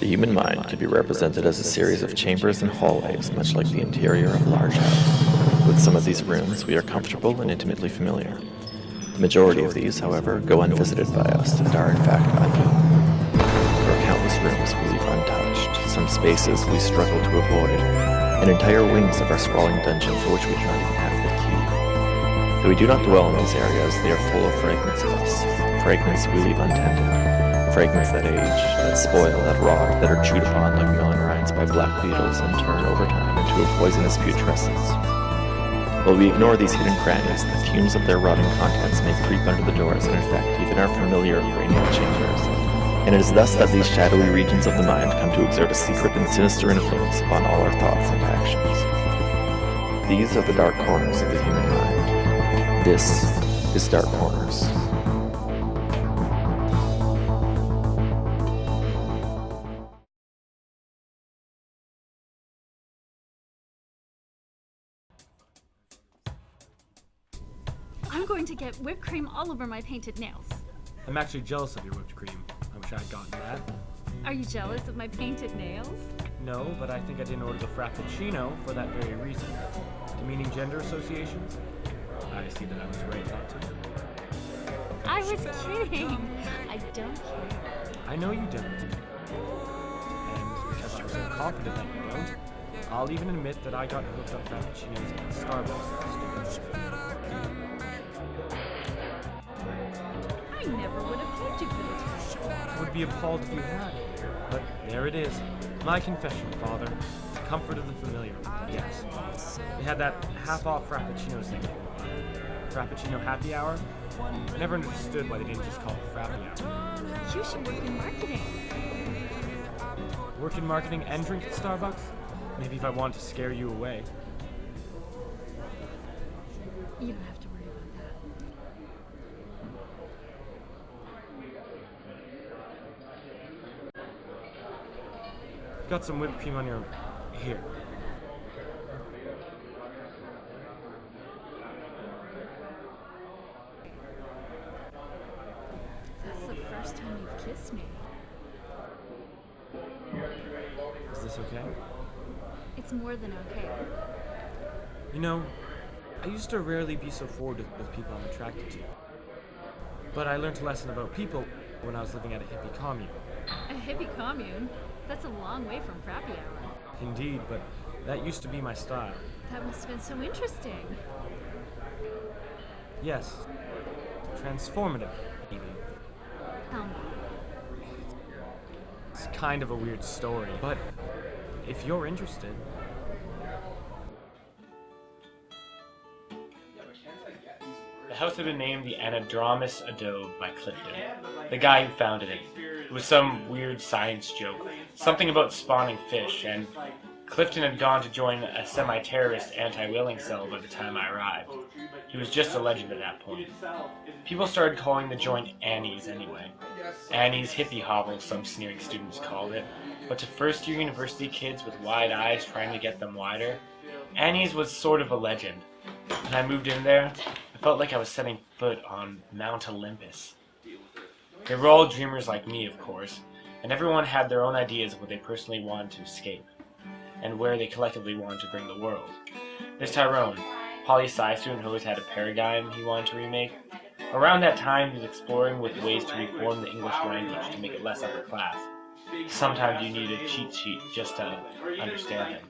The human mind can be represented as a series of chambers and hallways, much like the interior of a large house. With some of these rooms, we are comfortable and intimately familiar. The majority of these, however, go unvisited by us and are in fact unknown. There are countless rooms we leave untouched, some spaces we struggle to avoid, and entire wings of our sprawling dungeon for which we do not even have the key. Though we do not dwell in these areas, they are full of fragments of us, fragments we leave untended. Fragments that age, that spoil, that rot, that are chewed upon like melon rinds by black beetles and turn over time into a poisonous putrescence. While we ignore these hidden crannies, the fumes of their rotting contents may creep under the doors and infect even our familiar cranial chambers. And it is thus that these shadowy regions of the mind come to exert a secret and sinister influence upon all our thoughts and actions. These are the dark corners of the human mind. This is Dark Corners. I'm going to get whipped cream all over my painted nails. I'm actually jealous of your whipped cream. I wish I had gotten that. Are you jealous of my painted nails? No, but I think I didn't order the Frappuccino for that very reason. Demeaning gender associations? I see that I was right not to. I was kidding. I don't care. I know you don't. And because I'm so confident that you don't, I'll even admit that I got hooked on Frappuccinos at Starbucks last year. I never would have paid you for the time. I would be appalled if you had. But there it is. My confession, Father. The comfort of the familiar. Yes. They had that half-off Frappuccinos thing for a while. Frappuccino happy hour? I never understood why they didn't just call it Frappy hour. You should work in marketing. Work in marketing and drink at Starbucks? Maybe if I wanted to scare you away. You don't have to worry about that. Got some whipped cream on your... Here. That's the first time you've kissed me. Is this okay? It's more than okay. You know, I used to rarely be so forward with people I'm attracted to. But I learned a lesson about people when I was living at a hippie commune. A hippie commune? That's a long way from Frappy Hour. Indeed, but that used to be my style. That must have been so interesting. Yes. Transformative, even. Tell me. It's kind of a weird story, but if you're interested... The house had been named the Anadromous Adobe by Clifton, the guy who founded it. It was some weird science joke, something about spawning fish, and Clifton had gone to join a semi-terrorist anti-whaling cell by the time I arrived. He was just a legend at that point. People started calling the joint Annie's anyway. Annie's hippie hovel, some sneering students called it, but to first-year university kids with wide eyes trying to get them wider, Annie's was sort of a legend. When I moved in there, I felt like I was setting foot on Mount Olympus. They were all dreamers like me, of course, and everyone had their own ideas of what they personally wanted to escape, and where they collectively wanted to bring the world. There's Tyrone, poli-sci student who always had a paradigm he wanted to remake. Around that time, he was exploring with ways to reform the English language to make it less upper class. Sometimes you need a cheat sheet just to understand him.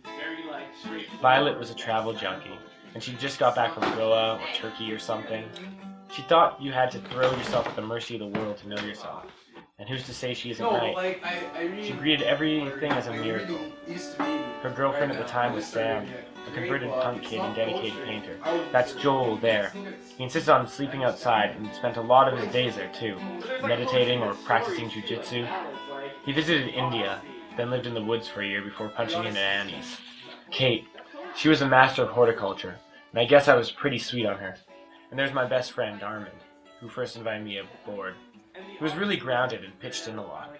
Violet was a travel junkie, and she just got back from Goa or Turkey or something. She thought you had to throw yourself at the mercy of the world to know yourself. And who's to say she isn't right? She greeted everything as a miracle. Her girlfriend at the time was Sam, a converted punk kid and dedicated painter. That's Joel there. He insisted on sleeping outside and spent a lot of his days there too, meditating or practicing jujitsu. He visited India, then lived in the woods for a year before punching in at Annie's. Kate, she was a master of horticulture, and I guess I was pretty sweet on her. And there's my best friend, Armand, who first invited me aboard. He was really grounded and pitched in a lot.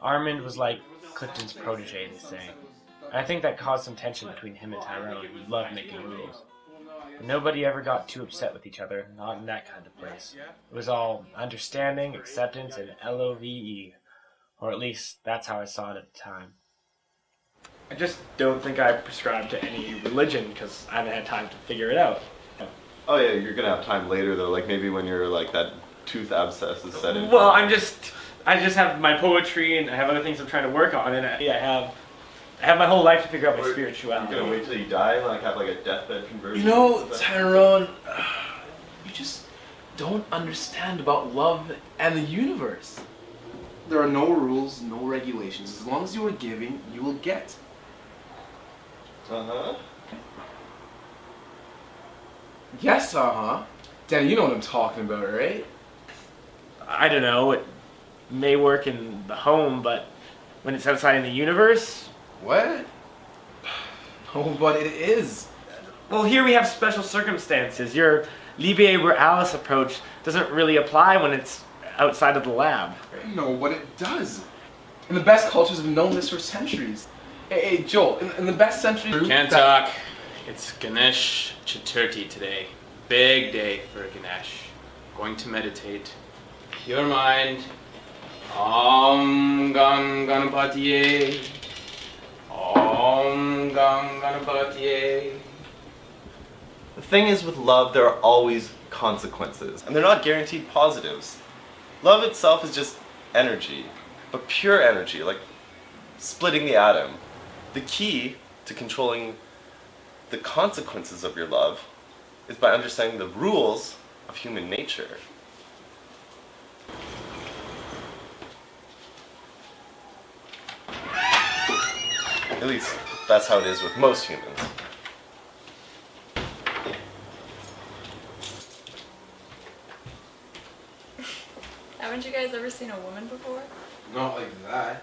Armand was like Clifton's protege, they say. And I think that caused some tension between him and Tyrone, who loved making rules. But nobody ever got too upset with each other, not in that kind of place. It was all understanding, acceptance, and LOVE. Or at least that's how I saw it at the time. I just don't think I prescribe to any religion because I haven't had time to figure it out. Oh yeah, you're gonna have time later though, like maybe when you're like that tooth abscess is set in. Well, I just have my poetry and I have other things I'm trying to work on, and I have my whole life to figure out my spirituality. You're gonna wait till you die and like have like a deathbed conversion? You know, Tyrone, you just don't understand about love and the universe. There are no rules, no regulations. As long as you are giving, you will get. Uh-huh. Yes, uh-huh. Danny, you know what I'm talking about, right? I don't know, it may work in the home, but when it's outside in the universe? What? Oh, but it is. Well, here we have special circumstances. Your Liebe Alice approach doesn't really apply when it's outside of the lab. No, but it does. And the best cultures have known this for centuries. Hey, Joel, in the best century... Can't talk. It's Ganesh Chaturthi today. Big day for Ganesh. Going to meditate. Pure mind. Om Gam Ganapatiye. Om Gam Ganapatiye. The thing is with love, there are always consequences, and they're not guaranteed positives. Love itself is just energy, but pure energy, like splitting the atom. The key to controlling the consequences of your love is by understanding the rules of human nature. At least, that's how it is with most humans. Haven't you guys ever seen a woman before? Not like that.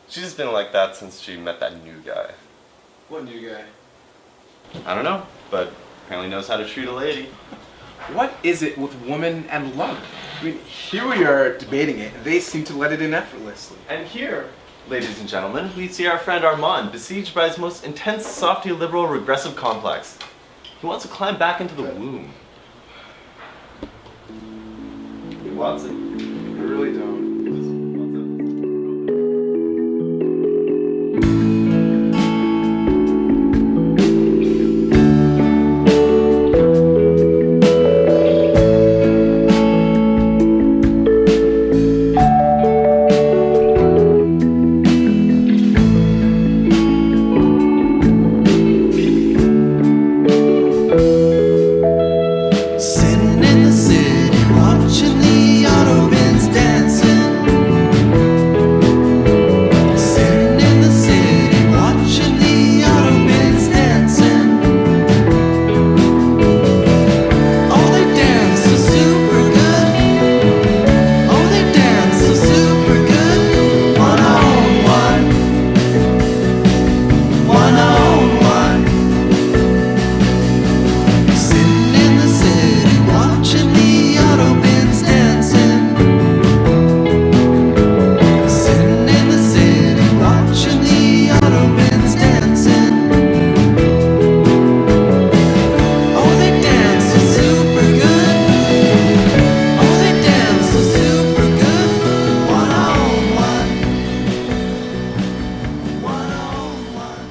She's just been like that since she met that new guy. What new guy? I don't know, but apparently knows how to treat a lady. What is it with women and love? I mean, here we are debating it, and they seem to let it in effortlessly. And here, ladies and gentlemen, we see our friend Armand besieged by his most intense softy liberal regressive complex. He wants to climb back into the womb. He wants it. I really don't. Sitting in the city, watching the auto bins dancing. Sitting in the city, watching the auto bins dancing. Oh, they dance so super good. Oh, they dance so super good. One on one. One on one. Sitting in the city, watching the auto bins dancing. Sitting in the city, watching the auto bins dancing. Oh, they dance so super good. Oh, they dance so super good. One on one. One on one.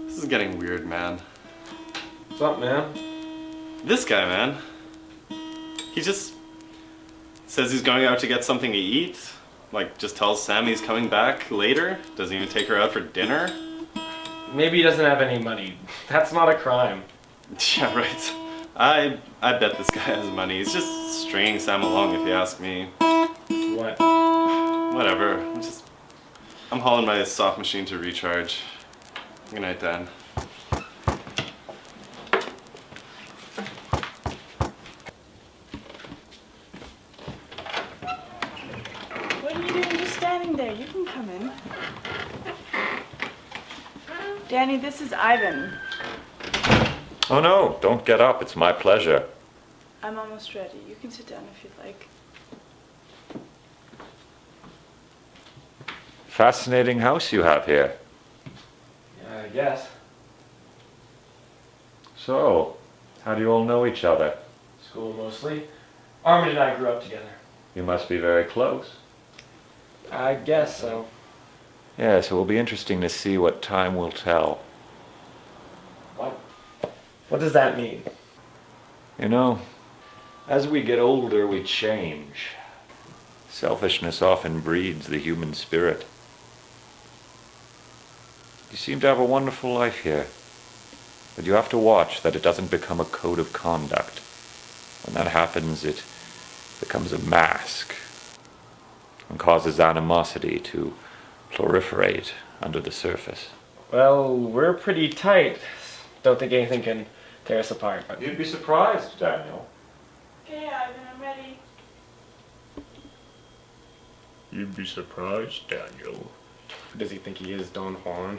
This is getting weird, man. What's up, man? This guy, man. He just says he's going out to get something to eat. Like, just tells Sam he's coming back later. Doesn't even take her out for dinner. Maybe he doesn't have any money. That's not a crime. Yeah, right. I bet this guy has money. He's just stringing Sam along, if you ask me. What? Whatever. I'm hauling my soft machine to recharge. Good night, Dan. in there. You can come in. Danny, this is Ivan. Oh no, don't get up. It's my pleasure. I'm almost ready. You can sit down if you'd like. Fascinating house you have here. I guess. So, how do you all know each other? School mostly. Armin and I grew up together. You must be very close. I guess so. Yes, it will be interesting to see what time will tell. What does that mean? You know, as we get older, we change. Selfishness often breeds the human spirit. You seem to have a wonderful life here, but you have to watch that it doesn't become a code of conduct. When that happens, it becomes a mask and causes animosity to proliferate under the surface. Well, we're pretty tight. Don't think anything can tear us apart. You'd be surprised, Daniel. Okay, Ivan, I'm ready. You'd be surprised, Daniel. Does he think he is Don Juan?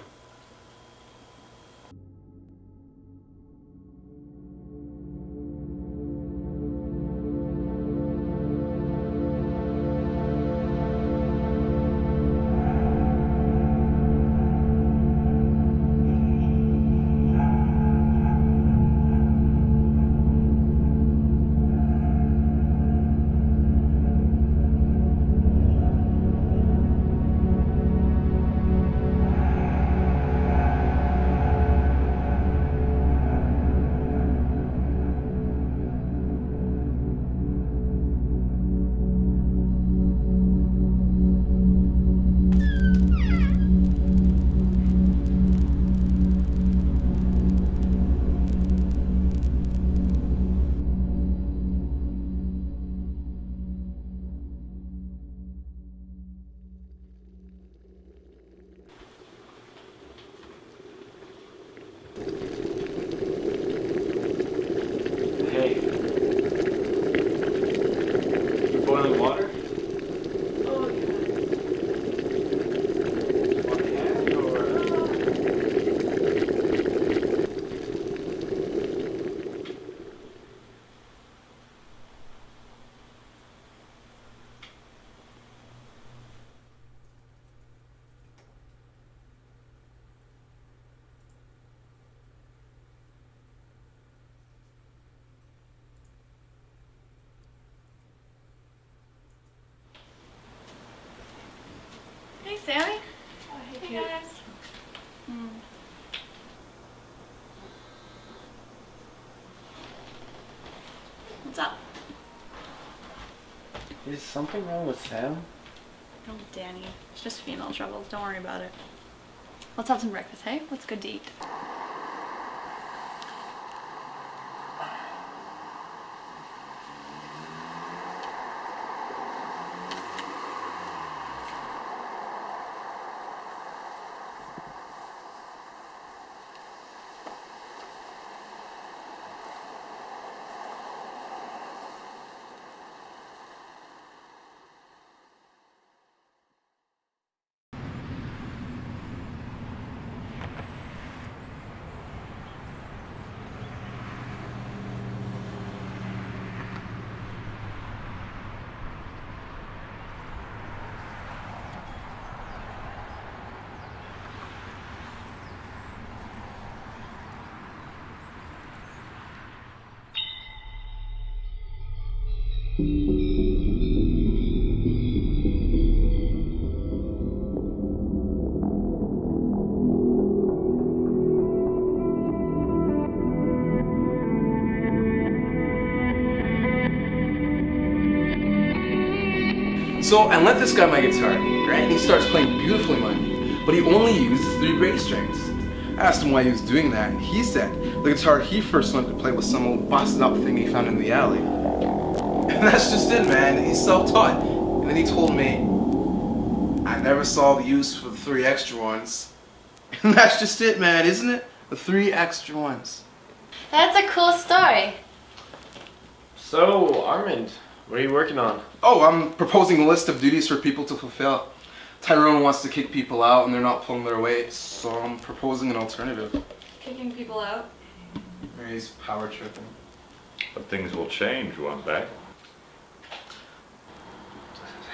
Hey. You boiling water? Oh, yeah. On hand or? Hey, Sammy. Oh, Hey, cute. guys. What's up? Is something wrong with Sam? Oh, Danny. It's just female troubles. Don't worry about it. Let's have some breakfast, hey? What's good to eat? So I lent this guy my guitar, right? And he starts playing beautifully, mind, but he only uses 3 bass strings. I asked him why he was doing that, and he said the guitar he first learned to play was some old busted up thing he found in the alley. And that's just it, man. He's self-taught. And then he told me, I never saw the use for the 3 extra ones. And that's just it, man, isn't it? The 3 extra ones. That's a cool story. So, Armand, what are you working on? Oh, I'm proposing a list of duties for people to fulfill. Tyrone wants to kick people out and they're not pulling their weight, so I'm proposing an alternative. Kicking people out? He's power tripping. But things will change one day.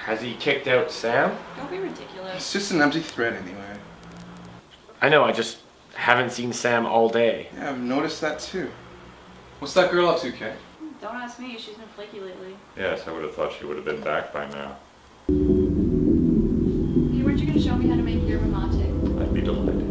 Has he kicked out Sam? Don't be ridiculous. It's just an empty threat anyway. I know, I just haven't seen Sam all day. Yeah, I've noticed that too. What's that girl up to, Kay? Don't ask me, she's been flaky lately. Yes, I would have thought she would have been back by now. Hey, weren't you gonna show me how to make yerba mate? I'd be delighted.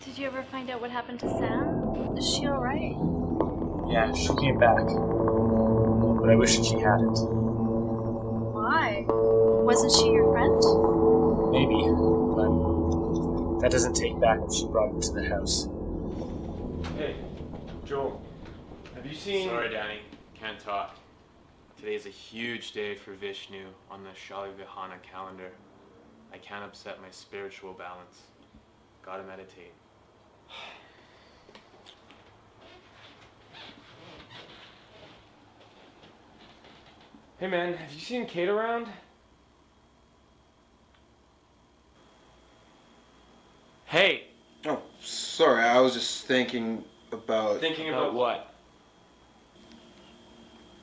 Did you ever find out what happened to Sam? Is she alright? Yeah, she came back. But I wish she hadn't. Why? Wasn't she your friend? Maybe, but that doesn't take back what she brought into the house. Hey, Joel, have you seen... Sorry, Danny. Can't talk. Today is a huge day for Vishnu on the Shalivihana calendar. I can't upset my spiritual balance. Gotta meditate. Hey man, have you seen Kate around? Hey! Oh, sorry, I was just thinking about... Thinking about what?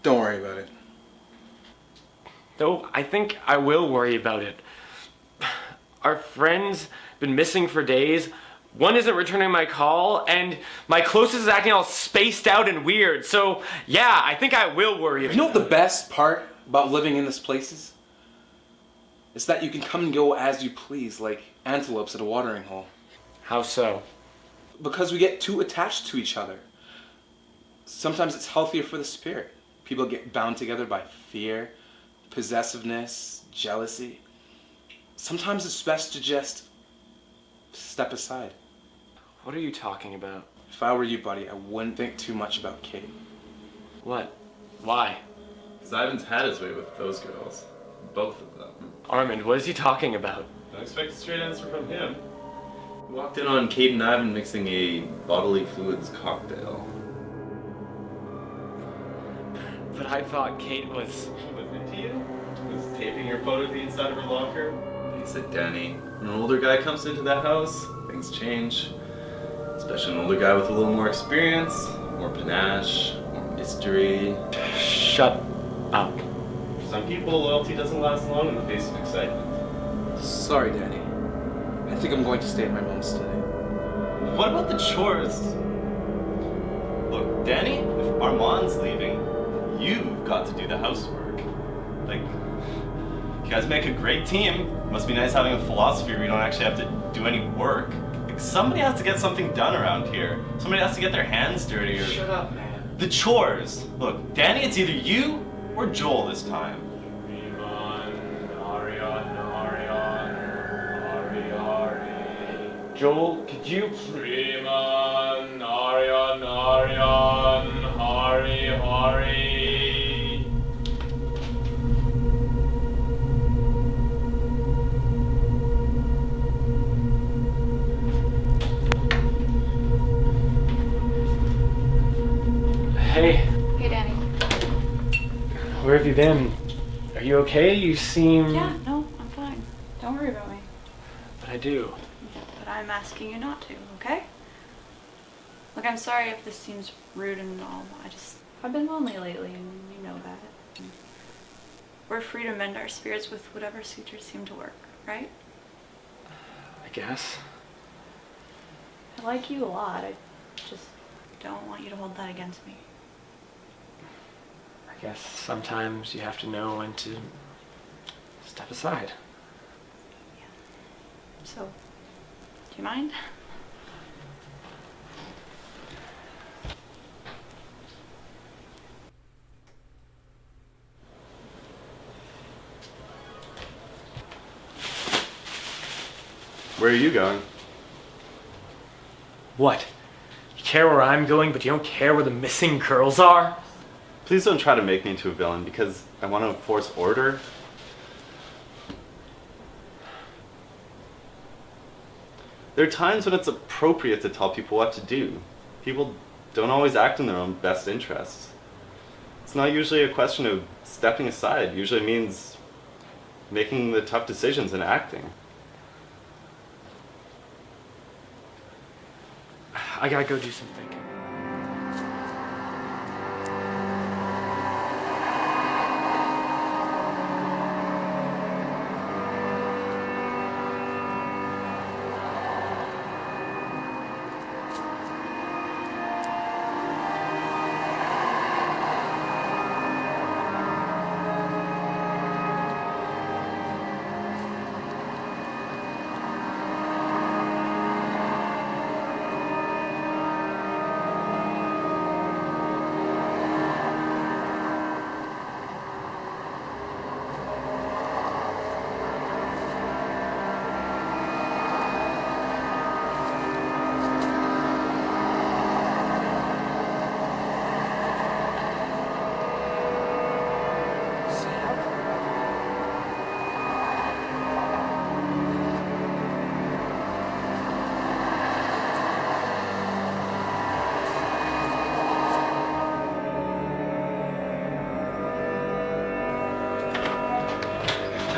Don't worry about it. Though, I think I will worry about it. Our friend's been missing for days. One isn't returning my call, and my closest is acting all spaced out and weird. So, yeah, I think I will worry about it. You know what the best part about living in this place is? It's that you can come and go as you please, like antelopes at a watering hole. How so? Because we get too attached to each other. Sometimes it's healthier for the spirit. People get bound together by fear, possessiveness, jealousy. Sometimes it's best to just step aside. What are you talking about? If I were you, buddy, I wouldn't think too much about Kate. What? Why? Because Ivan's had his way with those girls. Both of them. Armand, what is he talking about? Don't expect a straight answer from him. We walked in on Kate and Ivan mixing a bodily fluids cocktail. But I thought Kate was... She was into you? Was taping your photo to the inside of her locker? He said, Danny, when an older guy comes into that house, things change. Especially an older guy with a little more experience, more panache, more mystery. Shut up. For some people, loyalty doesn't last long in the face of excitement. Sorry, Danny. I think I'm going to stay at my mom's today. What about the chores? Look, Danny, if Armand's leaving, you've got to do the housework. Like, you guys make a great team. Must be nice having a philosophy where you don't actually have to do any work. Like, somebody has to get something done around here. Somebody has to get their hands dirty or... Shut up, man. The chores. Look, Danny, it's either you or Joel this time. Joel, could you Freeman, Arian, Arian, Hari, Hari. Hey, Hey, Danny. where have you been? Are you okay? You seem... Yeah, no, I'm fine. Don't worry about me. But I do. But I'm asking you not to, okay? Look, I'm sorry if this seems rude and all. I've been lonely lately, and you know that. And we're free to mend our spirits with whatever sutures seem to work, right? I guess. I like you a lot. I just don't want you to hold that against me. I guess sometimes you have to know when to step aside. So, do you mind? Where are you going? What? You care where I'm going, but you don't care where the missing girls are? Please don't try to make me into a villain because I want to enforce order. There are times when it's appropriate to tell people what to do. People don't always act in their own best interests. It's not usually a question of stepping aside. It usually means making the tough decisions and acting. I gotta go do some thinking.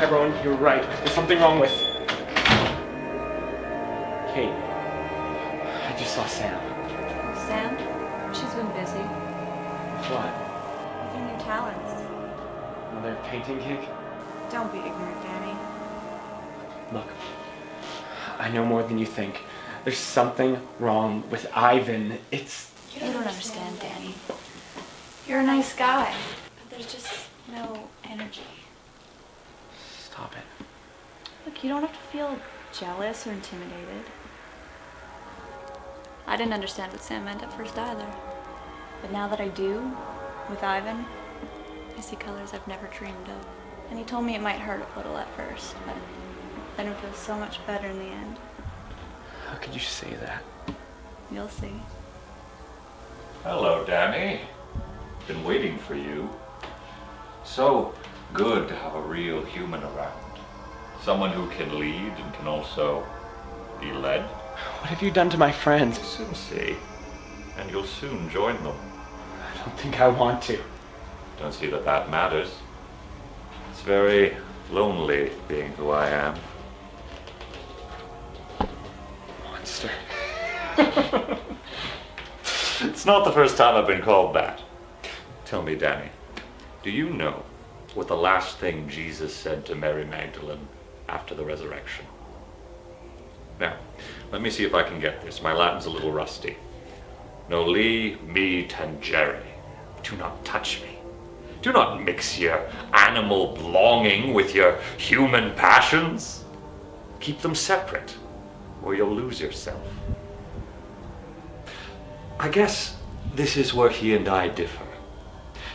Tyrone, you're right. There's something wrong with... Kate. I just saw Sam. Sam? She's been busy. What? With her new talents. Another painting gig? Don't be ignorant, Danny. Look, I know more than you think. There's something wrong with Ivan. It's... You don't understand, Danny. You're a nice guy. But there's just no energy. Stop it. Look, you don't have to feel jealous or intimidated. I didn't understand what Sam meant at first either. But now that I do, with Ivan, I see colors I've never dreamed of. And he told me it might hurt a little at first, but then it feels so much better in the end. How could you say that? You'll see. Hello, Danny. Been waiting for you. So good to have a real human around. Someone who can lead and can also be led. What have you done to my friends? You'll soon see. And you'll soon join them. I don't think I want to. Don't see that that matters. It's very lonely being who I am. Monster. It's not the first time I've been called that. Tell me, Danny, do you know what the last thing Jesus said to Mary Magdalene after the resurrection? Now, let me see if I can get this. My Latin's a little rusty. Noli me tangere. Do not touch me. Do not mix your animal longing with your human passions. Keep them separate, or you'll lose yourself. I guess This is where he and I differ.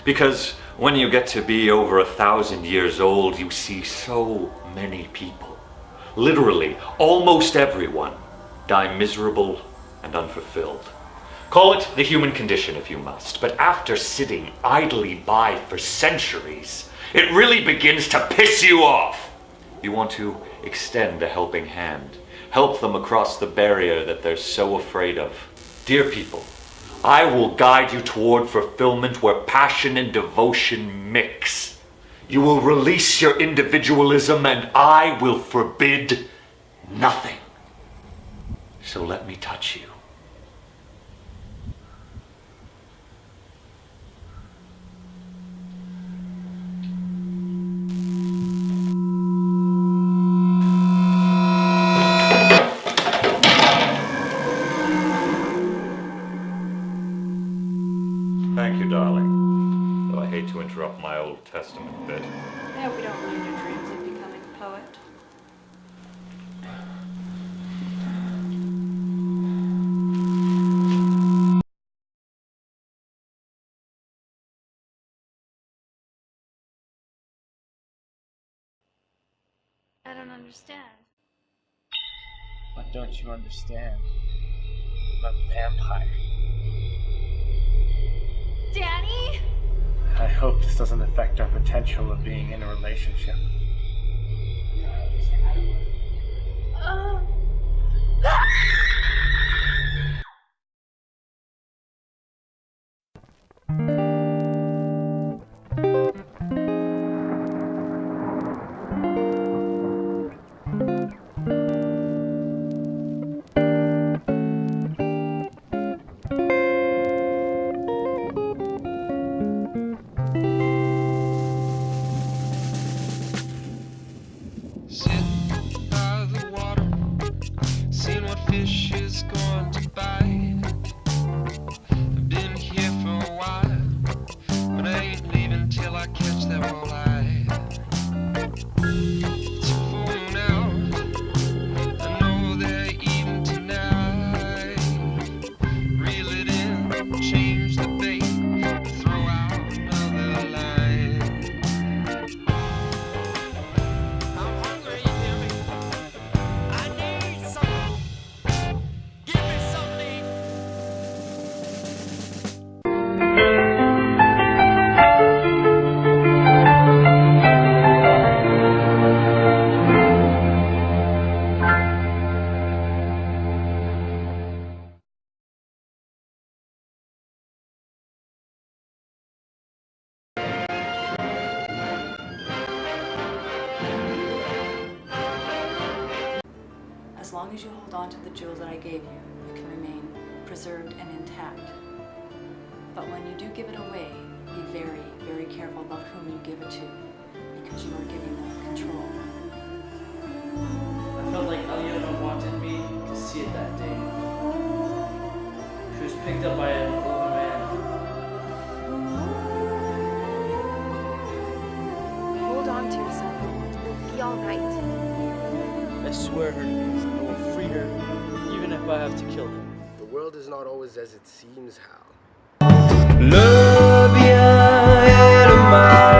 Because when you get to be over 1,000 years old, you see so many people, literally almost everyone, die miserable and unfulfilled. Call it the human condition if you must, but after sitting idly by for centuries, it really begins to piss you off. You want to extend a helping hand, help them across the barrier that they're so afraid of. Dear people, I will guide you toward fulfillment where passion and devotion mix. You will release your individualism and I will forbid nothing. So let me touch you. Thank you, darling. Though I hate to interrupt my Old Testament bit. Yeah, we don't mind your dreams of becoming a poet. I don't understand. What don't you understand? I'm a vampire. Danny? I hope this doesn't affect our potential of being in a relationship. Sitting by the water, seeing what fish is going to bite. I've been here for a while, but I ain't leaving till I catch that walleye. It's full now, I know they're eating tonight. Reel it in, change the bait, throw out another line. I'm hungry, you hear me? I need something. Give me something. As long as you hold on to the jewel that I gave you, you can remain preserved and intact. But when you do give it away, be very, very careful about whom you give it to, because you are giving them control. I felt like Alyona wanted me to see it that day. She was picked up by an older man. Hold on to yourself. It'll be alright. I swear her to me, I will free her, even if I have to kill her. The world is not always as it seems, Hal. Love ya out of my